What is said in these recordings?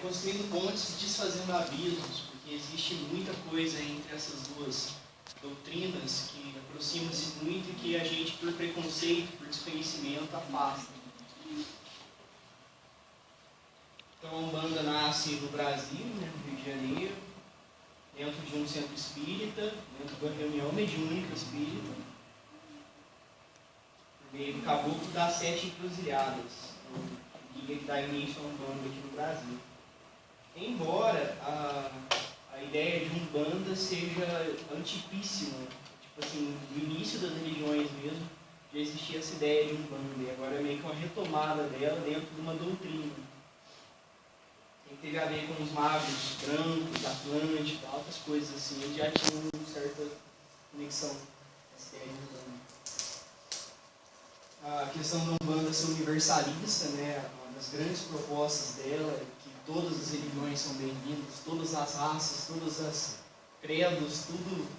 construindo pontes e desfazendo abismos, porque existe muita coisa entre essas duas doutrinas que aproximam-se muito e que a gente, por preconceito, por desconhecimento, afasta. Então a Umbanda nasce no Brasil, né, no Rio de Janeiro, dentro de um centro espírita, dentro de uma reunião mediúnica espírita, por meio do caboclo das 7 encruzilhadas, o guia que dá início a Umbanda aqui no Brasil. Embora a ideia de Umbanda seja antipíssima, tipo assim, no início das religiões mesmo, já existia essa ideia de Umbanda, e agora é meio que uma retomada dela dentro de uma doutrina. Teve a ver com os magos brancos, Atlântica, outras coisas assim, eles já tinham uma certa conexão com essa ideia de Umbanda. A questão da Umbanda ser universalista, né, uma das grandes propostas dela é que todas as religiões são bem-vindas, todas as raças, todas as credos,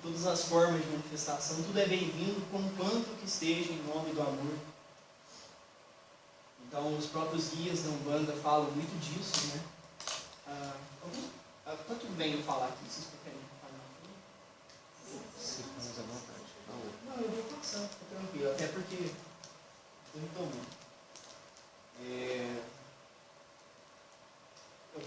todas as formas de manifestação, tudo é bem-vindo, conquanto que esteja em nome do amor. Então, os próprios guias da Umbanda falam muito disso, né? Tá tudo bem eu falar aqui, vocês querem falar na frente? Sim, à vontade. Não, eu vou passar, fica tranquilo, até porque eu não estou muito.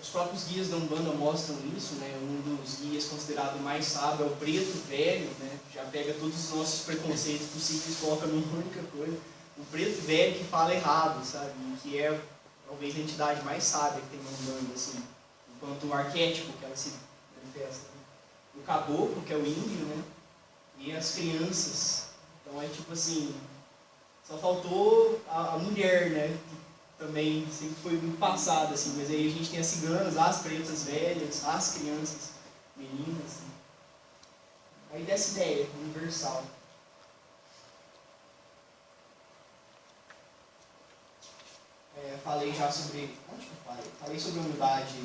Os próprios guias da Umbanda mostram isso, né? Um dos guias considerado mais sábio é o Preto Velho, né? Já pega todos os nossos preconceitos possíveis e coloca numa única coisa. O Preto Velho que fala errado, sabe? Que é talvez a entidade mais sábia que tem na Umbanda, assim, enquanto o arquétipo que ela se manifesta. O caboclo, que é o índio, né? E as crianças. Então é tipo assim, só faltou a mulher, né? Também sempre foi muito passada, assim, mas aí a gente tem as ciganas, as pretas velhas, as crianças, meninas. Assim. Aí dessa ideia universal. Falei já sobre. Onde que eu falei? Falei sobre a humildade,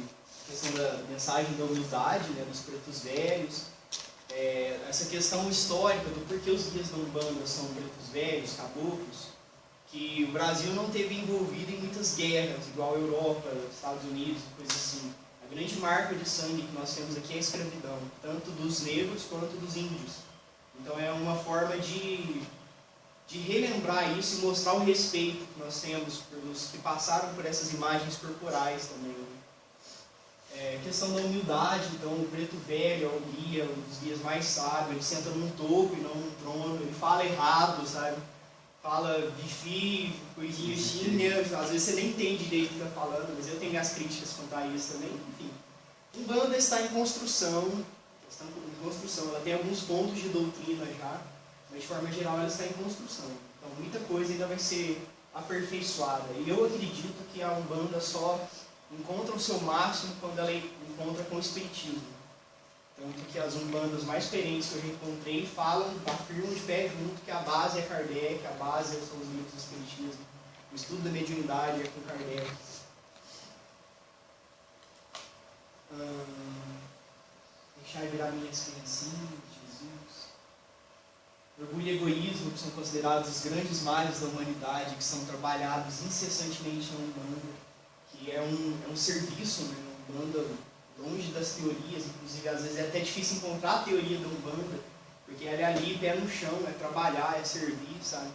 a questão da mensagem da humildade, né, dos pretos velhos. Essa questão histórica do porquê os guias da Umbanda são pretos velhos, caboclos. Que o Brasil não teve envolvido em muitas guerras, igual a Europa, Estados Unidos, coisas assim. A grande marca de sangue que nós temos aqui é a escravidão, tanto dos negros quanto dos índios. Então é uma forma de relembrar isso e mostrar o respeito que nós temos pelos que passaram por essas imagens corporais também. Questão da humildade, então o preto velho é o guia, um dos guias mais sábios, ele senta num topo e não num trono, ele fala errado, sabe? Fala bifi, coisinha assim, né? Às vezes você nem entende direito o que está falando, mas eu tenho minhas críticas quanto a isso também, enfim. Umbanda está em construção, ela tem alguns pontos de doutrina já, mas de forma geral ela está em construção. Então muita coisa ainda vai ser aperfeiçoada. E eu acredito que a Umbanda só encontra o seu máximo quando ela encontra com o Espiritismo. Tanto que as umbandas mais diferentes que eu já encontrei afirmam de pé junto que a base é Kardec, a base são os livros do Espiritismo. O estudo da mediunidade é com Kardec. Deixar virar minhas criancinhas, Jesus. Orgulho e egoísmo, que são considerados os grandes males da humanidade, que são trabalhados incessantemente na Umbanda, que é um serviço, né? A Umbanda, longe das teorias, inclusive às vezes é até difícil encontrar a teoria da Umbanda, porque ela é ali, pé no chão, é trabalhar, é servir, sabe?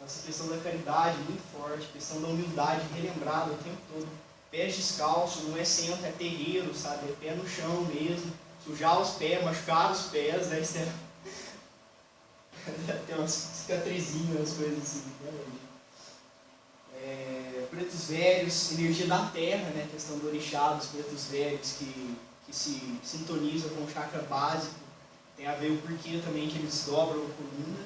Essa questão da caridade muito forte, a questão da humildade relembrada o tempo todo. Pés descalços, não é centro, é terreiro, sabe? É pé no chão mesmo, sujar os pés, machucar os pés, né? Tem umas cicatrizinhas, umas coisas assim, realmente. Pretos velhos, energia da terra, né? A questão do orixá, dos pretos velhos que se sintonizam com o chakra básico. Tem a ver o porquê também que eles dobram a coluna,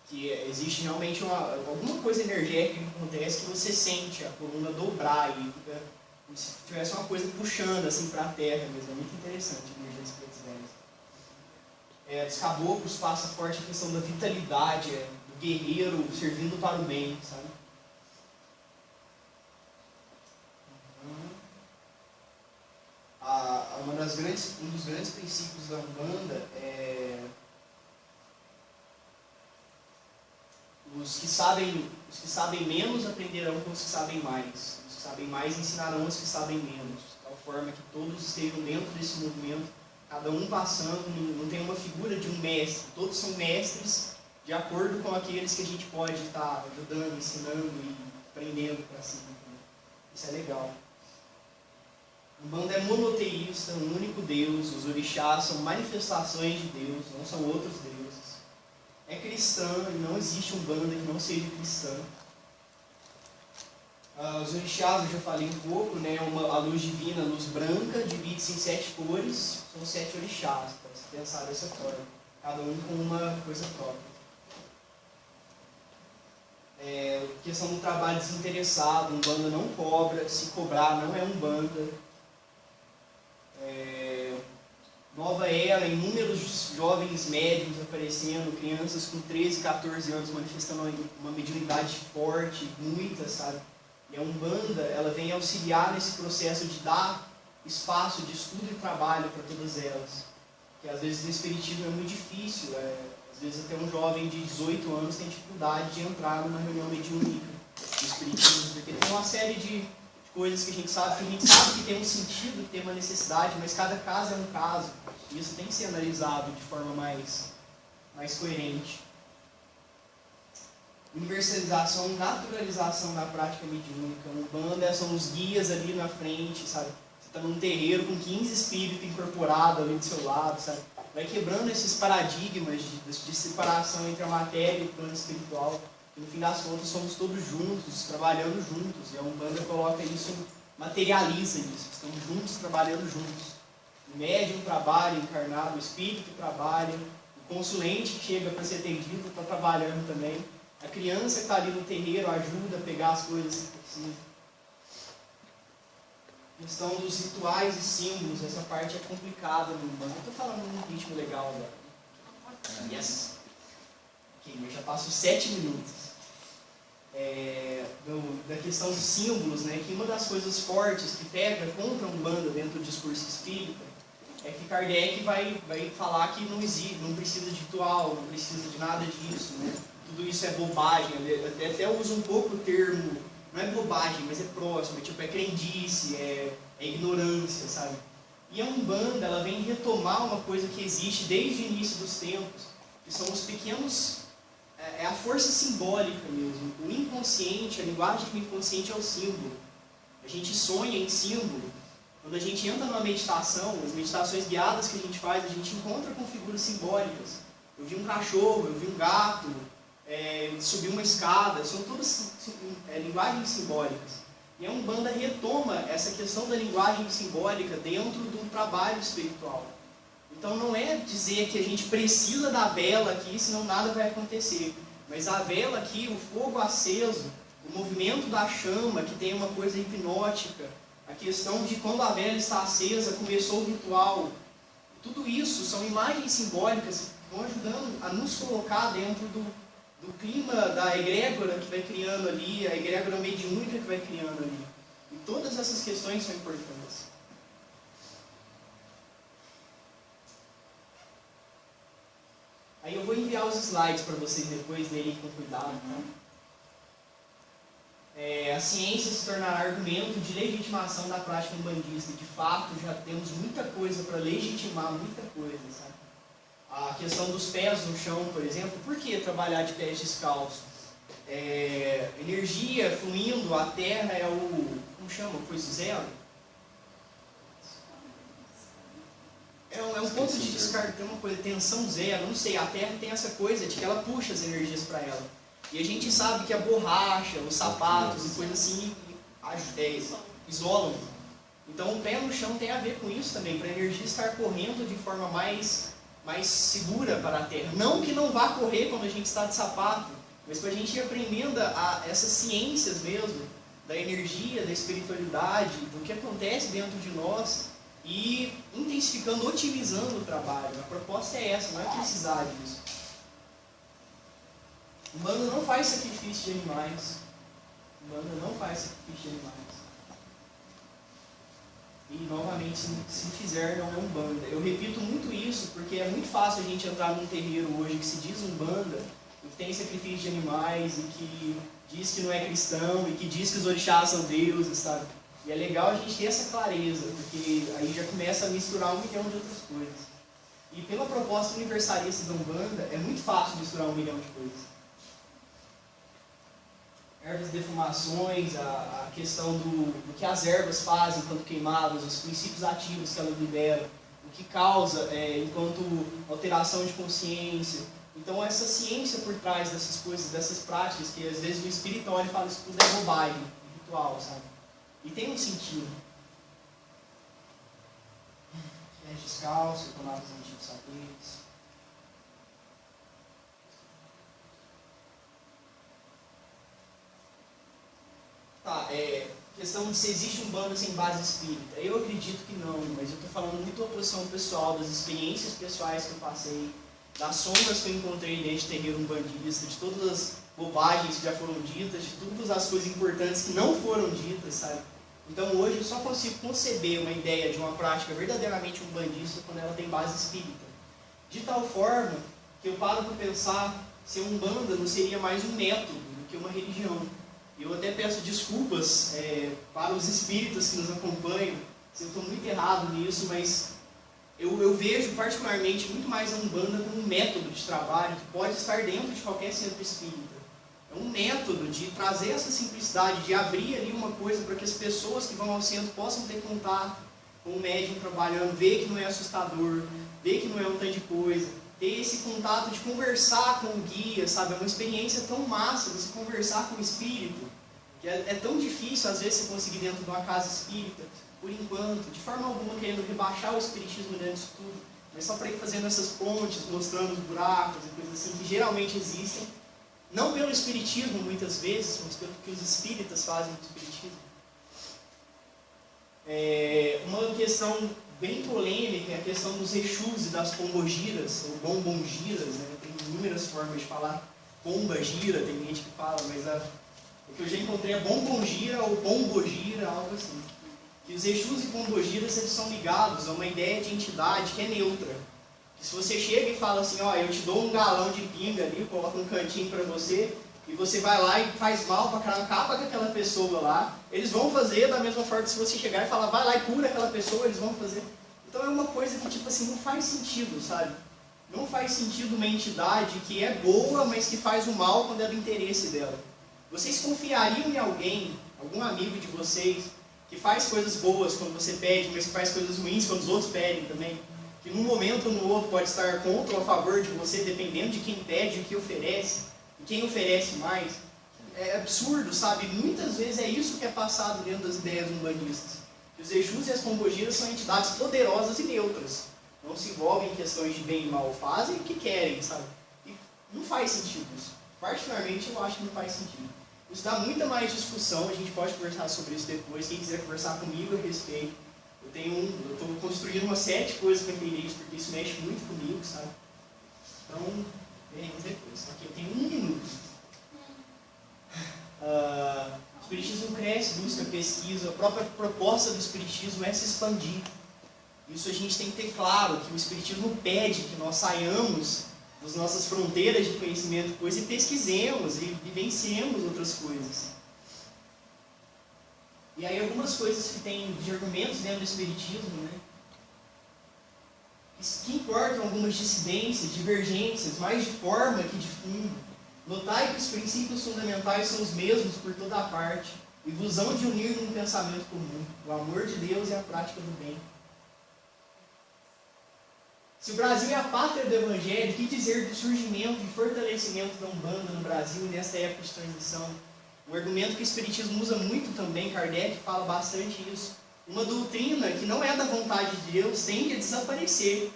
que existe realmente alguma coisa energética que acontece que você sente a coluna dobrar e fica como se tivesse uma coisa puxando assim para a terra mesmo. É muito interessante a energia dos pretos velhos. Dos caboclos passa forte a questão da vitalidade, do guerreiro servindo para o bem, sabe? Um dos grandes princípios da Umbanda é os que sabem menos aprenderão com os que sabem mais. Os que sabem mais ensinarão os que sabem menos. É o forma que todos estejam dentro desse movimento, cada um passando, não tem uma figura de um mestre, todos são mestres de acordo com aqueles que a gente pode estar ajudando, ensinando e aprendendo para si. Isso é legal. A Umbanda é monoteísta, um único Deus, os orixás são manifestações de Deus, não são outros deuses. É cristã e não existe Umbanda que não seja cristã. Os orixás, eu já falei um pouco, né? A luz divina, a luz branca, divide-se em 7 cores, são 7 orixás, para se pensar dessa forma, cada um com uma coisa própria. Questão do trabalho desinteressado, Umbanda não cobra, se cobrar não é Umbanda. Nova era, inúmeros jovens médiums aparecendo, crianças com 13, 14 anos manifestando uma mediunidade forte, muitas, sabe? E a Umbanda, ela vem auxiliar nesse processo de dar espaço de estudo e trabalho para todas elas. Porque às vezes no espiritismo é muito difícil, às vezes até um jovem de 18 anos tem dificuldade de entrar numa reunião mediúnica do espiritismo, porque tem uma série de coisas que a gente sabe que tem um sentido, que tem uma necessidade, mas cada caso é um caso. E isso tem que ser analisado de forma mais coerente. Universalização, naturalização da prática mediúnica. Umbanda são os guias ali na frente, sabe? Você está num terreiro com 15 espíritos incorporados ali do seu lado, sabe? Vai quebrando esses paradigmas de separação entre a matéria e o plano espiritual. E no fim das contas somos todos juntos, trabalhando juntos. E a Umbanda coloca isso, materializa isso. Estamos juntos, trabalhando juntos. O médium trabalha encarnado, o espírito trabalha, o consulente que chega para ser atendido está trabalhando também. A criança que está ali no terreiro ajuda a pegar as coisas que precisa. A questão dos rituais e símbolos, essa parte é complicada no Umbanda. Estou falando num ritmo legal agora. Yes! Ok, eu já passo 7 minutos. Da questão dos símbolos, né, que uma das coisas fortes que pega contra a Umbanda dentro do discurso espírita é que Kardec vai falar que não existe, não precisa de ritual, não precisa de nada disso, né? Tudo isso é bobagem. Ele até usa um pouco o termo, não é bobagem, mas é próximo, é crendice, é ignorância, sabe? E a Umbanda, ela vem retomar uma coisa que existe desde o início dos tempos, que são os pequenos... É a força simbólica mesmo. O inconsciente, a linguagem do inconsciente é o símbolo. A gente sonha em símbolo. Quando a gente entra numa meditação, as meditações guiadas que a gente faz, a gente encontra com figuras simbólicas. Eu vi um cachorro, eu vi um gato, eu subi uma escada, são todas linguagens simbólicas. E a Umbanda retoma essa questão da linguagem simbólica dentro do trabalho espiritual. Então não é dizer que a gente precisa da vela aqui, senão nada vai acontecer. Mas a vela aqui, o fogo aceso, o movimento da chama, que tem uma coisa hipnótica, a questão de quando a vela está acesa, começou o ritual. Tudo isso são imagens simbólicas que vão ajudando a nos colocar dentro do clima da egrégora que vai criando ali, a egrégora mediúnica que vai criando ali. E todas essas questões são importantes. Aí eu vou enviar os slides para vocês depois lerem com cuidado. Tá? A ciência se tornará argumento de legitimação da prática umbandista. De fato, já temos muita coisa para legitimar, muita coisa, sabe? A questão dos pés no chão, por exemplo. Por que trabalhar de pés descalços? Energia fluindo, a terra é o... Como chama? Coisa zero? É um ponto de descarga, tem uma coisa, tensão zero, não sei, a Terra tem essa coisa de que ela puxa as energias para ela. E a gente sabe que a borracha, os sapatos e coisas assim isolam. Então o pé no chão tem a ver com isso também, para a energia estar correndo de forma mais segura para a Terra. Não que não vá correr quando a gente está de sapato, mas para a gente ir aprendendo essas ciências mesmo, da energia, da espiritualidade, do que acontece dentro de nós, e intensificando, otimizando o trabalho. A proposta é essa, não é precisar disso. O Umbanda não faz sacrifício de animais. O Umbanda não faz sacrifício de animais. E, novamente, se fizer, não é Umbanda. Eu repito muito isso, porque é muito fácil a gente entrar num terreiro hoje que se diz Umbanda, e que tem sacrifício de animais, e que diz que não é cristão, e que diz que os orixás são deuses, sabe? E é legal a gente ter essa clareza, porque aí já começa a misturar 1 milhão de outras coisas. E pela proposta universalista da Umbanda, é muito fácil misturar 1 milhão de coisas. Ervas, defumações, a questão do que as ervas fazem quando queimadas, os princípios ativos que elas liberam, o que causa enquanto alteração de consciência. Então essa ciência por trás dessas coisas, dessas práticas, que às vezes o espírito olha e fala isso tudo é bobagem, ritual, sabe? E tem um sentido. Descalço, tomar os antidepressivos. Tá, questão de se existe Umbanda sem base espírita. Eu acredito que não, mas eu estou falando muito da posição pessoal, das experiências pessoais que eu passei, das sombras que eu encontrei neste terreiro umbandista, de todas as bobagens que já foram ditas, de todas as coisas importantes que não foram ditas, sabe? Então hoje eu só consigo conceber uma ideia de uma prática verdadeiramente umbandista quando ela tem base espírita. De tal forma que eu paro para pensar se a Umbanda não seria mais um método do que uma religião. Eu até peço desculpas para os espíritas que nos acompanham, se eu estou muito errado nisso, mas eu vejo particularmente muito mais a Umbanda como um método de trabalho que pode estar dentro de qualquer centro espírita. É um método de trazer essa simplicidade, de abrir ali uma coisa para que as pessoas que vão ao centro possam ter contato com o médium trabalhando, ver que não é assustador, ver que não é um tanto de coisa, ter esse contato de conversar com o guia, sabe? É uma experiência tão massa você conversar com o espírito, que é tão difícil às vezes você conseguir dentro de uma casa espírita, por enquanto, de forma alguma querendo rebaixar o espiritismo dentro disso tudo, mas só para ir fazendo essas pontes, mostrando os buracos e coisas assim que geralmente existem. Não pelo espiritismo, muitas vezes, mas pelo que os espíritas fazem do espiritismo. Uma questão bem polêmica é a questão dos Exus e das pombogiras, ou bombongiras, né? Tem inúmeras formas de falar pombagira, tem gente que fala, mas o que eu já encontrei é bombongira ou bombogira, algo assim. E os Exus e pombogiras, eles são ligados a uma ideia de entidade que é neutra. Se você chega e fala assim, ó, eu te dou um galão de pinga ali, coloco um cantinho para você, e você vai lá e faz mal para caramba, acaba com aquela pessoa lá, eles vão fazer da mesma forma que se você chegar e falar, vai lá e cura aquela pessoa, eles vão fazer. Então é uma coisa que, tipo assim, não faz sentido, sabe? Não faz sentido uma entidade que é boa, mas que faz o mal quando é do interesse dela. Vocês confiariam em alguém, algum amigo de vocês, que faz coisas boas quando você pede, mas que faz coisas ruins quando os outros pedem também? Que num momento ou no outro pode estar contra ou a favor de você, dependendo de quem pede e o que oferece, e quem oferece mais. É absurdo, sabe? Muitas vezes é isso que é passado dentro das ideias umbandistas. Os Exus e as pombogiras são entidades poderosas e neutras. Não se envolvem em questões de bem e mal, fazem o que querem, sabe? E não faz sentido isso. Particularmente eu acho que não faz sentido. Isso dá muita mais discussão, a gente pode conversar sobre isso depois. Quem quiser conversar comigo, eu respeito. Eu estou construindo uma série de coisas para entender isso, porque isso mexe muito comigo, sabe? Então, veremos depois. Aqui eu tenho 1 minuto. O Espiritismo cresce, busca, pesquisa. A própria proposta do Espiritismo é se expandir. Isso a gente tem que ter claro, que o Espiritismo pede que nós saiamos das nossas fronteiras de conhecimento e pesquisemos e vivenciemos outras coisas. E aí algumas coisas que tem de argumentos dentro do Espiritismo, né? Que importam algumas dissidências, divergências, mais de forma que de fundo. Notai que os princípios fundamentais são os mesmos por toda a parte, e vos hão de unir num pensamento comum, o amor de Deus e a prática do bem. Se o Brasil é a pátria do Evangelho, que dizer do surgimento e fortalecimento da Umbanda no Brasil nessa época de transição? Um argumento que o Espiritismo usa muito também, Kardec fala bastante isso. Uma doutrina que não é da vontade de Deus tende a desaparecer.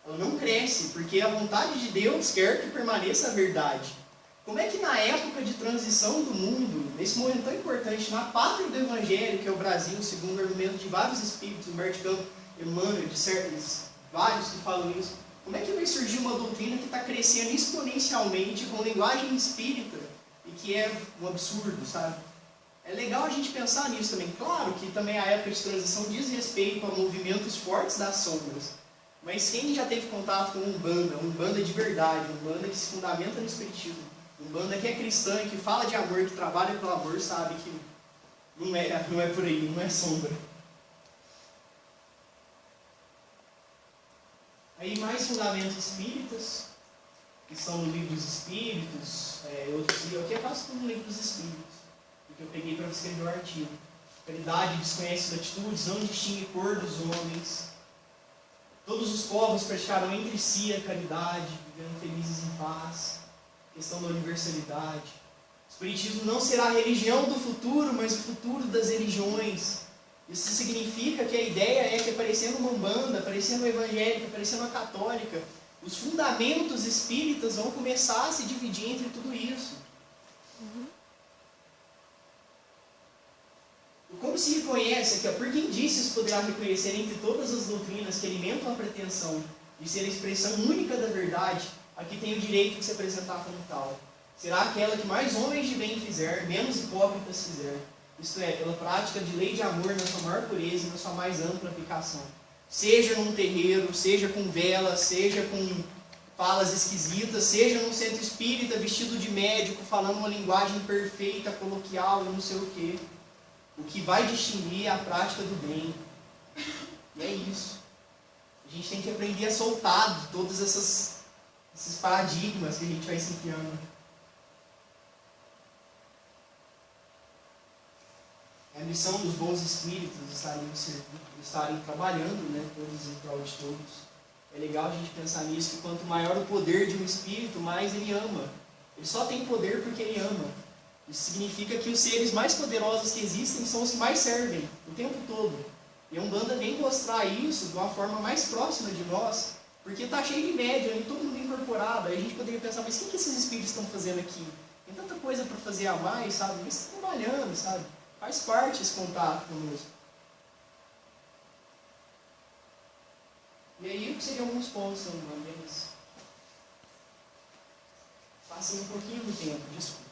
Ela não cresce, porque a vontade de Deus quer que permaneça a verdade. Como é que na época de transição do mundo, nesse momento tão importante, na pátria do Evangelho, que é o Brasil, segundo o argumento de vários espíritos, Humberto Campos, Emmanuel, de certos, vários que falam isso, como é que vai surgir uma doutrina que está crescendo exponencialmente com linguagem espírita e que é um absurdo, sabe? É legal a gente pensar nisso também. Claro que também a época de transição diz respeito a movimentos fortes das sombras. Mas quem já teve contato com Umbanda de verdade, Umbanda que se fundamenta no Espiritismo, Umbanda que é cristã, que fala de amor, que trabalha pelo amor, sabe que Não é por aí, não é sombra. Aí mais fundamentos espíritas, que são no livro dos Espíritos, eu aqui é quase tudo no livro dos Espíritos, porque eu peguei para escrever o artigo. Caridade desconhece as atitudes, não distingue cor dos homens. Todos os povos praticaram entre si a caridade, vivendo felizes em paz. Questão da universalidade. O Espiritismo não será a religião do futuro, mas o futuro das religiões. Isso significa que a ideia é que aparecendo uma umbanda, aparecendo uma evangélica, aparecendo uma católica, os fundamentos espíritas vão começar a se dividir entre tudo isso. Como se reconhece aqui, por que indícios poderá reconhecer entre todas as doutrinas que alimentam a pretensão de ser a expressão única da verdade, a que tem o direito de se apresentar como tal? Será aquela que mais homens de bem fizer, menos hipócritas fizer, isto é, pela prática de lei de amor na sua maior pureza e na sua mais ampla aplicação. Seja num terreiro, seja com vela, seja com falas esquisitas, seja num centro espírita vestido de médico, falando uma linguagem perfeita, coloquial e não sei o quê. O que vai distinguir é a prática do bem. E é isso. A gente tem que aprender a soltar de todos esses paradigmas que a gente vai se enfiando. É a missão dos bons espíritos estarem trabalhando, né, todos em prol de todos. É legal a gente pensar nisso, que quanto maior o poder de um espírito, mais ele ama. Ele só tem poder porque ele ama. Isso significa que os seres mais poderosos que existem são os que mais servem, o tempo todo. E a Umbanda vem mostrar isso de uma forma mais próxima de nós, porque está cheio de médium e todo mundo incorporado. Aí a gente poderia pensar, mas o que esses espíritos estão fazendo aqui? Tem tanta coisa para fazer a mais, sabe? Eles estão trabalhando, sabe? Faz parte esse contato conosco. E aí, o que seriam alguns pontos da Umbanda? Eles passem um pouquinho do tempo, desculpa.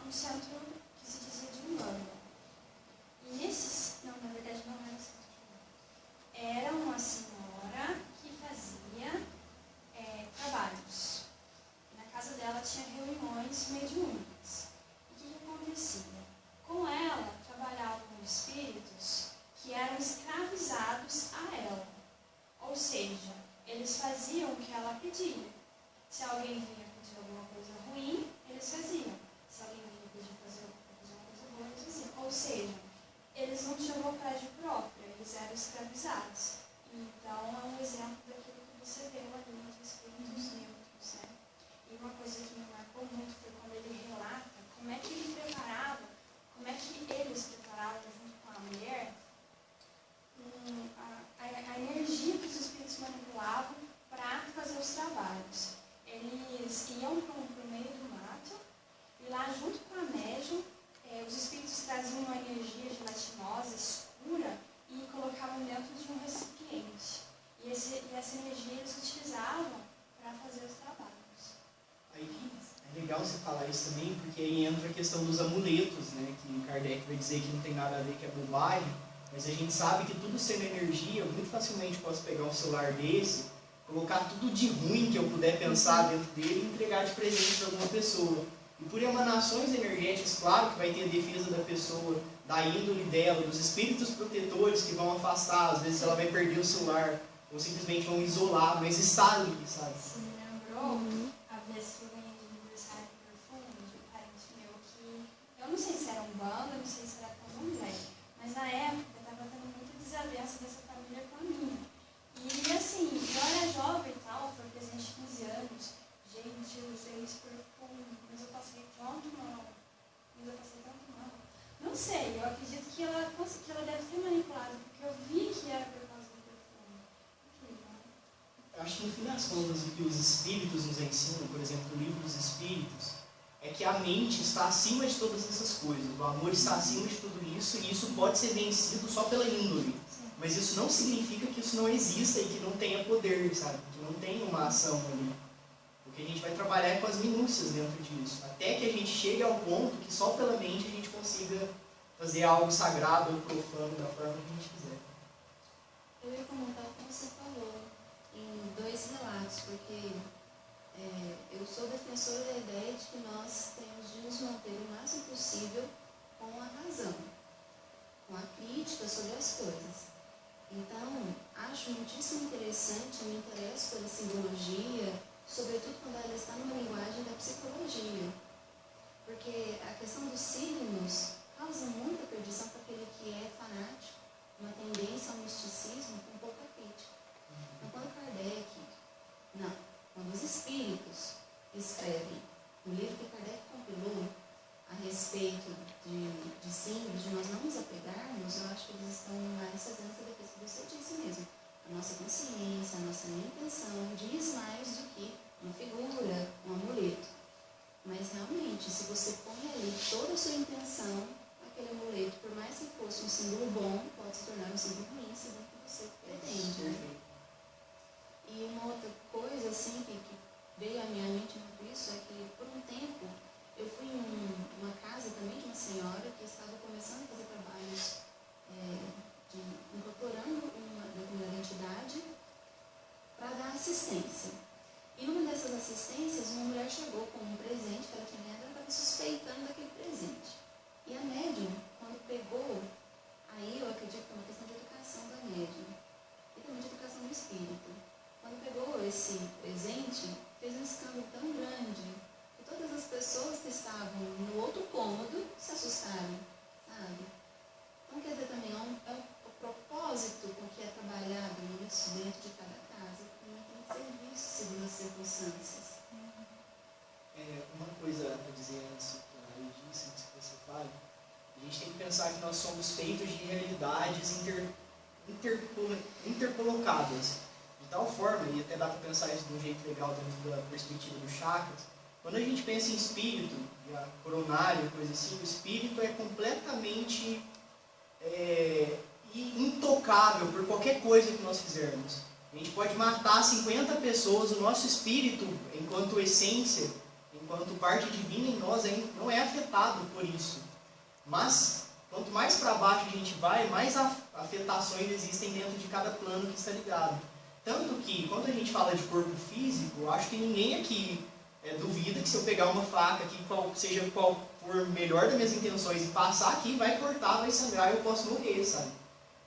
Um centro que se dizia de Umbanda. E nesses, não, na verdade não era centro de Umbanda. Era uma senhora que fazia trabalhos. Na casa dela tinha reuniões mediúnicas. E o que acontecia? Com ela trabalhavam espíritos que eram escravizados a ela. Ou seja, eles faziam o que ela pedia. Se alguém vinha pedir alguma coisa ruim, eles faziam. Se alguém vinha pedir fazer uma coisa boa, eles faziam. Ou seja, eles não tinham vontade própria, eles eram escravizados. Então, é um exemplo daquilo que você vê ali nos espíritos neutros, né? E uma coisa que me marcou muito foi quando ele relata como é que ele preparava, como é que eles preparavam junto com a mulher a energia que os espíritos manipulavam para fazer os trabalhos. Eles iam para o meio do mato e lá, junto com a médium, os espíritos traziam uma energia gelatinosa, escura, e colocavam dentro de um recipiente. E essa energia eles utilizavam para fazer os trabalhos. Aí é legal você falar isso também, porque aí entra a questão dos amuletos, né? Que Kardec vai dizer que não tem nada a ver, que é bobagem, mas a gente sabe que tudo sendo energia, eu muito facilmente posso pegar um celular desse, colocar tudo de ruim que eu puder pensar dentro dele e entregar de presente para alguma pessoa. E por emanações energéticas, claro que vai ter a defesa da pessoa, da índole dela, dos espíritos protetores que vão afastar, às vezes ela vai perder o celular, ou simplesmente vão isolar, mas está ali, sabe? Você me lembrou a vez que eu ganhei de aniversário de perfume de um parente meu que, eu não sei se era Umbanda, não sei se era candomblé, mas na época estava tendo muita desavença dessa família com a minha. E assim, eu era jovem e tal, foi presente de 15 anos. Gente, eu usei esse perfume, mas eu passei tanto mal. Não sei, eu acredito que ela deve ter manipulado, porque eu vi que era por causa do perfume. Eu acho que no fim das contas o que os espíritos nos ensinam, por exemplo, no livro dos espíritos, é que a mente está acima de todas essas coisas. O amor está acima de tudo isso, e isso pode ser vencido só pela índole. Mas isso não significa que isso não exista e que não tenha poder, sabe? Que não tenha uma ação ali. O Porque a gente vai trabalhar com as minúcias dentro disso, até que a gente chegue ao ponto que só pela mente a gente consiga fazer algo sagrado ou profano da forma que a gente quiser. Eu ia comentar como você falou, em 2 relatos, porque eu sou defensora da ideia de que nós temos de nos manter o máximo possível com a razão, com a crítica sobre as coisas. Então, acho muitíssimo interessante, me interesso pela simbologia, sobretudo quando ela está numa linguagem da psicologia. Porque a questão dos signos causa muita perdição para aquele que é fanático, uma tendência ao misticismo com pouca crítica. Então, quando os espíritos escrevem o livro que Kardec compilou a respeito de símbolos, de nós não nos apegarmos, eu acho que eles estão mais fazendo essa defesa que você disse mesmo. A nossa consciência, a nossa intenção diz mais do que uma figura, um amuleto. Mas realmente, se você põe ali toda a sua intenção, aquele amuleto, por mais que fosse um símbolo bom, pode se tornar um símbolo ruim, segundo o que você pretende. Né? E uma outra coisa assim que veio à minha mente muito isso é que, por um tempo, eu fui em uma casa também de uma senhora que estava começando a fazer trabalhos incorporando uma determinada entidade para dar assistência. E numa dessas assistências, uma mulher chegou com um presente que ela tinha ganhado, ela estava suspeitando daquele presente. E a médium, quando pegou, aí eu acredito que é uma questão de educação da médium e também de educação do espírito. Quando pegou esse presente, fez um escândalo tão grande que todas as pessoas que estavam no outro cômodo se assustaram, sabe? Então, quer dizer, também é o propósito com que é trabalhado isso dentro de cada casa, também tem que ser visto segundo as circunstâncias. Uma coisa a dizer antes que você fale, a gente tem que pensar que nós somos feitos de realidades intercolocadas. De tal forma, e até dá para pensar isso de um jeito legal dentro da perspectiva dos chakras, quando a gente pensa em espírito, coronário, coisa assim, o espírito é completamente intocável por qualquer coisa que nós fizermos. A gente pode matar 50 pessoas, o nosso espírito, enquanto essência, enquanto parte divina em nós, não é afetado por isso. Mas, quanto mais para baixo a gente vai, mais afetações existem dentro de cada plano que está ligado. Tanto que, quando a gente fala de corpo físico, eu acho que ninguém aqui duvida que se eu pegar uma faca aqui, seja qual for melhor das minhas intenções, e passar aqui, vai cortar, vai sangrar e eu posso morrer, sabe?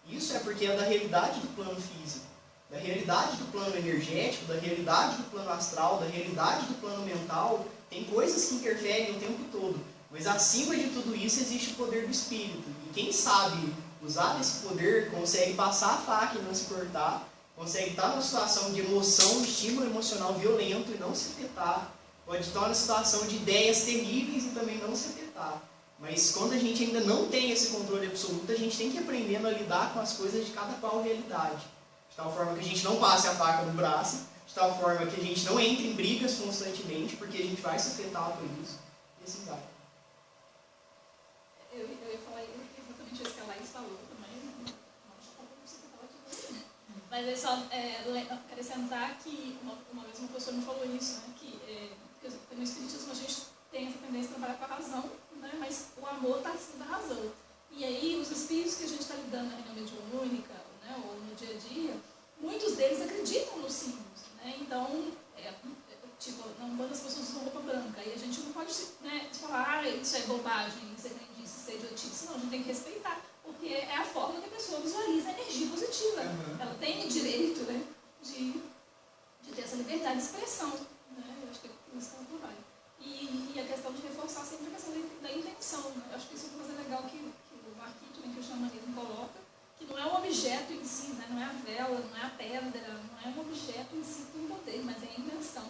Isso é porque é da realidade do plano físico, da realidade do plano energético, da realidade do plano astral, da realidade do plano mental. Tem coisas que interferem o tempo todo, mas acima de tudo isso existe o poder do espírito. E quem sabe usar esse poder consegue passar a faca e não se cortar, consegue estar numa situação de emoção, estímulo emocional violento e não se afetar. Pode estar numa situação de ideias terríveis e também não se afetar. Mas quando a gente ainda não tem esse controle absoluto, a gente tem que aprender a lidar com as coisas de cada qual realidade. De tal forma que a gente não passe a faca no braço, de tal forma que a gente não entre em brigas constantemente, porque a gente vai se afetar por isso. E assim vai. Eu ia falar exatamente isso que a Laís falou também. Mas é só acrescentar que uma vez uma professora me falou isso, né, que no Espiritismo a gente tem essa tendência a trabalhar com a razão, né, mas o amor está acima da razão. E aí os espíritos que a gente está lidando na reunião mediúnica, né, ou no dia a dia, muitos deles acreditam nos símbolos. Né, então, tipo, na Umbanda as pessoas usam roupa branca, e a gente não pode falar, isso é bobagem, isso é crendice, isso é idiotice. Não, a gente tem que respeitar, porque é a forma que a pessoa visualiza a energia positiva. Ela tem o direito, né, de ter essa liberdade de expressão. Né? Eu acho que é isso que ela trabalha. E a questão de reforçar sempre a questão da intenção. Né? Eu acho que isso é uma coisa legal que o Marquito, né, que o xamanismo coloca, que não é o objeto em si, né? Não é a vela, não é a pedra, não é um objeto em si que tem poder, mas é a intenção.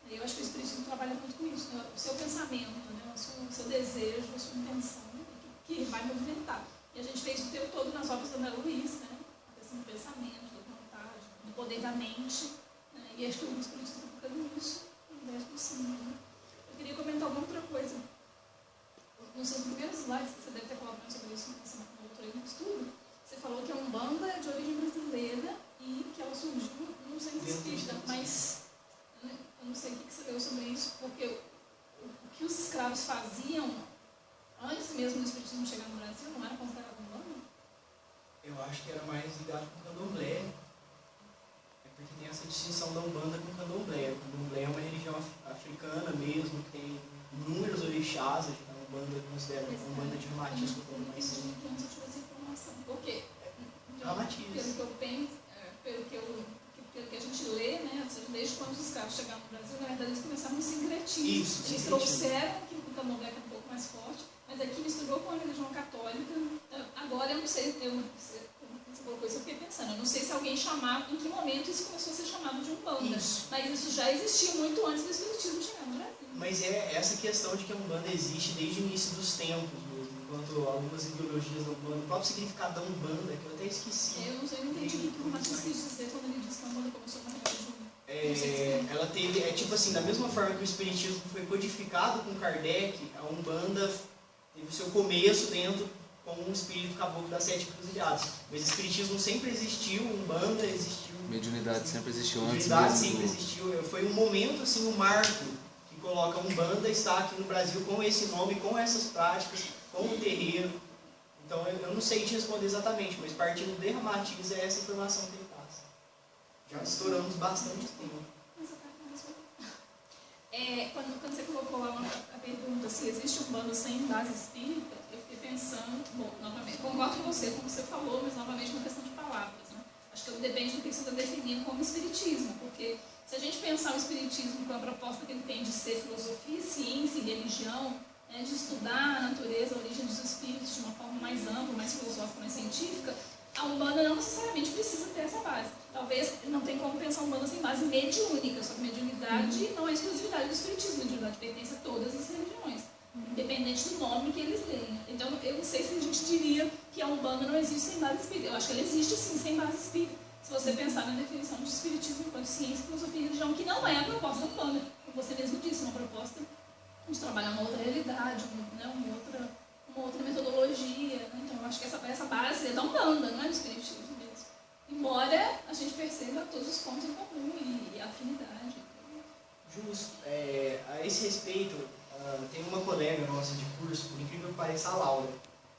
Eu acho que o Espiritismo trabalha muito com isso, né? O seu pensamento, né? O seu desejo, a sua intenção, que vai movimentar. E a gente fez o tempo todo nas obras da Ana Luiz, né? A questão do pensamento, da vontade, do poder da mente. Né? E acho que o Espiritismo está focando nisso, no 10%. Né? Eu queria comentar alguma outra coisa. Nos seus primeiros slides, você deve ter falado mais sobre isso nessa doutora no estudo, você falou que a Umbanda é de origem brasileira e que ela surgiu no centro espírita, mas eu não sei o que você leu católicos faziam antes mesmo do espiritismo chegar no Brasil, não era considerado umbanda? Eu acho que era mais ligado com o candomblé. É porque tem essa distinção da umbanda com o candomblé. O candomblé é uma religião africana mesmo, que tem inúmeros orixás. A umbanda considera uma umbanda de reumatismo como mais simples. Eu não tive essa informação. Por quê? Reumatismo. Pelo que eu penso, pelo que a gente lê, né, desde quando os escravos chegaram no Brasil, na verdade eles começaram no sincretismo. Isso, eles sincretismo. trouxeram aqui o candomblé, que é um pouco mais forte, mas aqui misturou com a religião católica. Agora eu não sei, você colocou isso, eu fiquei pensando, eu não sei se alguém chamava, em que momento isso começou a ser chamado de umbanda. Isso. Mas isso já existia muito antes do espiritismo chegar no Brasil. Mas é essa questão de que a umbanda existe desde o início dos tempos mesmo, enquanto algumas ideologias da umbanda, o próprio significado da umbanda, que eu até esqueci. Eu não sei, não entendi o que o Matias quis dizer quando ele disse que a umbanda começou com a religião. Ela teve, tipo assim, da mesma forma que o espiritismo foi codificado com Kardec, a umbanda teve o seu começo dentro com um espírito caboclo das 7 encruzilhadas. Mas o espiritismo sempre existiu, umbanda existiu. Mediunidade sempre existiu antes Mediunidade mesmo sempre existiu. Foi um momento, assim, um marco que coloca a umbanda está aqui no Brasil com esse nome, com essas práticas, com o terreiro. Então eu não sei te responder exatamente, mas partindo de Ramatiz é essa informação que ele passa. Já estouramos bastante tempo. Quando você colocou lá a pergunta se existe umbanda sem base espírita, eu fiquei pensando, bom, novamente, concordo com você, como você falou, mas novamente uma questão de palavras, né? Acho que depende do que você está definindo como espiritismo, porque se a gente pensar o espiritismo com a proposta que ele tem de ser filosofia, ciência e religião, né, de estudar a natureza, a origem dos espíritos de uma forma mais ampla, mais filosófica, mais científica, a umbanda não necessariamente precisa ter essa base. Talvez não tenha como pensar umbanda sem base mediúnica, só que mediunidade não é exclusividade do espiritismo, mediunidade pertence a todas as religiões, independente do nome que eles deem. Então eu não sei se a gente diria que a umbanda não existe sem base espírita. Eu acho que ela existe sim sem base espírita. Se você pensar na definição de espiritismo enquanto ciência, filosofia e religião, que não é a proposta da umbanda, como você mesmo disse, uma proposta de trabalhar uma outra realidade, né, uma outra metodologia. Né? Então, eu acho que essa base é da umbanda, não é do espiritismo mesmo. Embora a gente perceba todos os pontos em comum e a afinidade. Justo. A esse respeito, tem uma colega nossa de curso, por incrível que pareça, a Laura,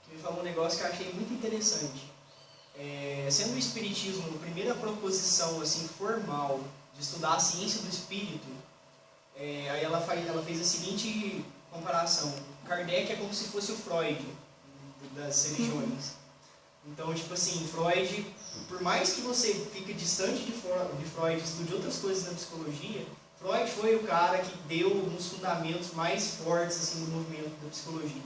que me falou um negócio que eu achei muito interessante. Sendo o espiritismo a primeira proposição assim, formal de estudar a ciência do espírito, aí ela fez a seguinte comparação. Kardec é como se fosse o Freud das religiões. Então, tipo assim, Freud, por mais que você fique distante de Freud, estude outras coisas na psicologia, Freud foi o cara que deu uns fundamentos mais fortes assim, do movimento da psicologia.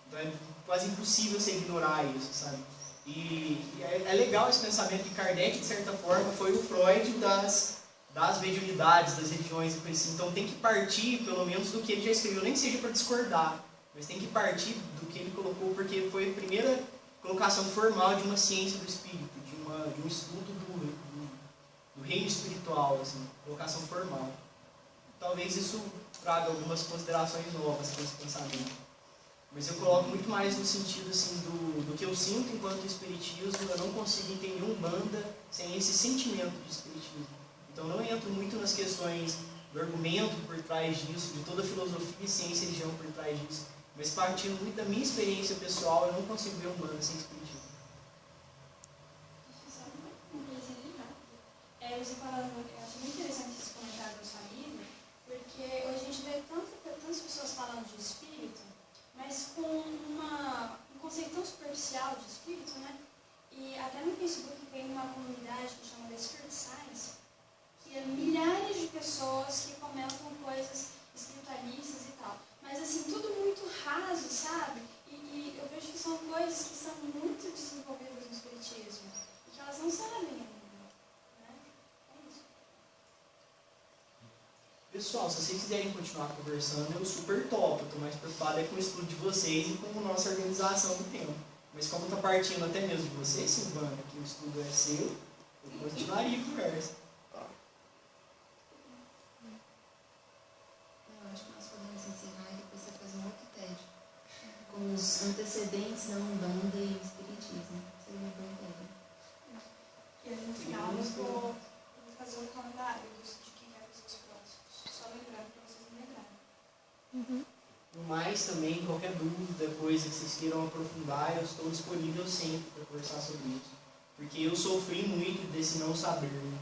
Então é quase impossível você ignorar isso, sabe? E é legal esse pensamento que Kardec, de certa forma, foi o Freud das mediunidades, das religiões e coisas assim. Então tem que partir, pelo menos, do que ele já escreveu, nem que seja para discordar, mas tem que partir do que ele colocou, porque foi a primeira colocação formal de uma ciência do espírito, de um estudo do reino espiritual, assim, colocação formal. Talvez isso traga algumas considerações novas para esse pensamento. Mas eu coloco muito mais no sentido assim, do que eu sinto enquanto espiritismo. Eu não consigo entender umbanda sem esse sentimento de espiritismo. Então não entro muito nas questões do argumento por trás disso, de toda a filosofia, ciência e religião por trás disso. Mas partindo muito da minha experiência pessoal, eu não consigo ver umbanda sem espiritismo. Você falando, eu acho muito interessante esse comentário da sua amiga, porque hoje a gente vê tantas pessoas falando de espírito, mas com um conceito tão superficial de espírito, né? E até no Facebook tem uma comunidade que chama de Spirit Science, que é milhares de pessoas que comentam coisas espiritualistas e tal. Mas assim, tudo muito raso, sabe? E eu vejo que são coisas que são muito desenvolvidas no espiritismo e que elas não sabem ainda. Pessoal, se vocês quiserem continuar conversando, eu super topo. Estou mais preocupado com o estudo de vocês e com a nossa organização do tempo. Mas como está partindo até mesmo de vocês, Silvana, que o estudo é seu, eu continuaria a conversa. Eu acho que nós podemos encerrar e depois você faz um outro TED com os antecedentes da Umbanda e Espiritismo. Seria uma boa ideia. E aí, no final eu vou fazer um calendário de quem vai fazer os próximos. Só lembrando para vocês me lembrarem. No mais, também, qualquer dúvida, coisa que vocês queiram aprofundar, eu estou disponível sempre para conversar sobre isso. Porque eu sofri muito desse não saber. Né?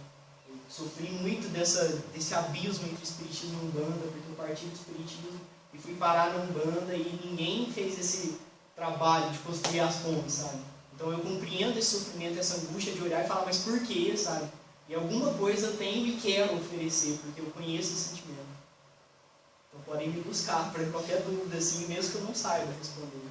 Eu sofri muito desse abismo entre Espiritismo e Umbanda, porque eu parti do Espiritismo e fui parar na Umbanda e ninguém fez esse trabalho de construir as pontes, sabe? Então eu compreendo esse sofrimento, essa angústia de olhar e falar, mas por quê, sabe? E alguma coisa eu tenho e quero oferecer, porque eu conheço esse sentimento. Então podem me buscar para qualquer dúvida, assim, mesmo que eu não saiba responder.